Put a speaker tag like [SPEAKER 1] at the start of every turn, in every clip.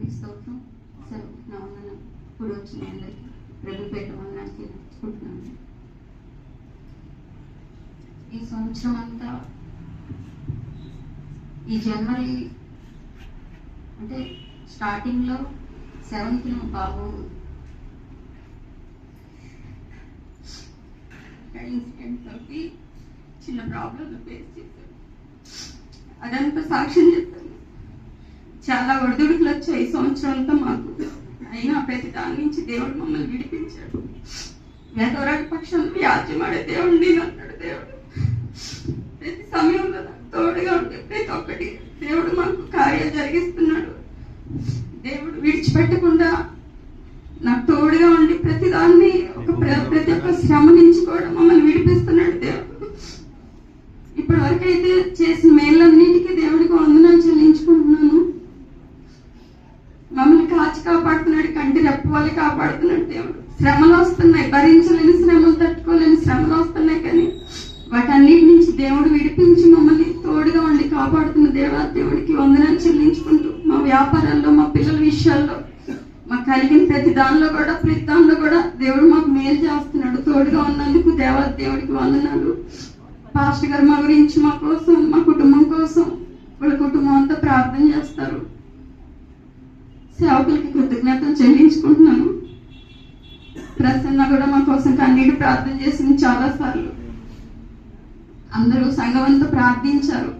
[SPEAKER 1] దేవుడికి స్తోత్రం. నా వందనం ఇప్పుడు వచ్చిన అందరికీ ప్రభుపేట వందనానికి తెలుసుకుంటున్నాను. ఈ సంవత్సరం అంతా ఈ జనవరి అంటే స్టార్టింగ్లో 7th బాబు ఇన్సిడెంట్ తోటి చిన్న ప్రాబ్లమ్ ఫేస్ చేశాను. అదంతా సాక్ష్యం చెప్తాను. చాలా ఒడిదుడుకులు వచ్చాయి ఈ సంవత్సరం అంతా మాకు. అయినా ప్రతి దాని నుంచి దేవుడు మమ్మల్ని విడిపించాడు. వేదవరాక పక్షం వ్యాజ్యమాడే దేవుడు నేను అన్నాడు. దేవుడు ప్రతి సమయంలో నాకు తోడుగా ఉంటే ప్రతి ఒక్కటి దేవుడు మాకు కార్యాలు జరిగిస్తున్నాడు. దేవుడు విడిచిపెట్టకుండా నాకు తోడుగా ఉండి ప్రతి దాన్ని ప్రతి ఒక్క శ్రమ నుంచి కూడా మమ్మల్ని విడిపిస్తున్నాడు దేవుడు. ఇప్పటి వరకు అయితే చేసిన మేళ్ళన్నిటికీ దేవుడికి వందనాలు చెల్లించుకుంటున్నాను. మమ్మల్ని కాచి కాపాడుతున్నాడు, కంటి రెప్ప వల్ల కాపాడుతున్నాడు దేవుడు. శ్రమలు వస్తున్నాయి, భరించలేని శ్రమలు, తట్టుకోలేని శ్రమలు వస్తున్నాయి, కానీ వాటన్నిటి నుంచి దేవుడు విడిపించి మమ్మల్ని తోడుగా ఉండి కాపాడుతున్న దేవుడికి వందనాలు చెల్లించుకుంటూ మా వ్యాపారాల్లో, మా పిల్లల విషయాల్లో, మాకు కలిగిన ప్రతి దానిలో కూడా దేవుడు మాకు మేలు చేస్తున్నాడు. తోడుగా ఉన్నందుకు దేవుడికి వందనాలు. పాస్టర్ గారు మా గురించి, మా కోసం, మా కుటుంబం కోసం, వాళ్ళ కుటుంబం అంతా ప్రార్థన చేస్తారు. సేవకులకి కృతజ్ఞతలు చెల్లించుకుంటున్నాను. ప్రసన్న కూడా మా కోసం కన్నీటి ప్రార్థన చేసింది చాలా సార్లు. అందరూ సంఘం అంతా ప్రార్థించారు.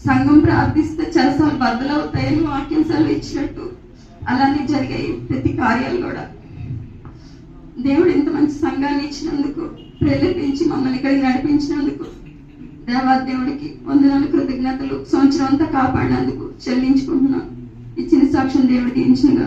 [SPEAKER 1] సంఘం ప్రార్థిస్తే చెరసాలు బద్దలవుతాయని వాక్యం సెలవు ఇచ్చినట్టు అలానే జరిగాయి ప్రతి కార్యాలు కూడా. దేవుడు ఇంత మంచి సంఘాన్ని ఇచ్చినందుకు, ప్రేరేపించి మమ్మల్ని ఇక్కడికి నడిపించినందుకు దేవుడికి వందనాలు, కృతజ్ఞతలు. సంవత్సరం అంతా కాపాడినందుకు చెల్లించుకుంటున్నాను. ఇచ్చిన సాక్ష్యం దేవుడికి ఇచ్చినగా.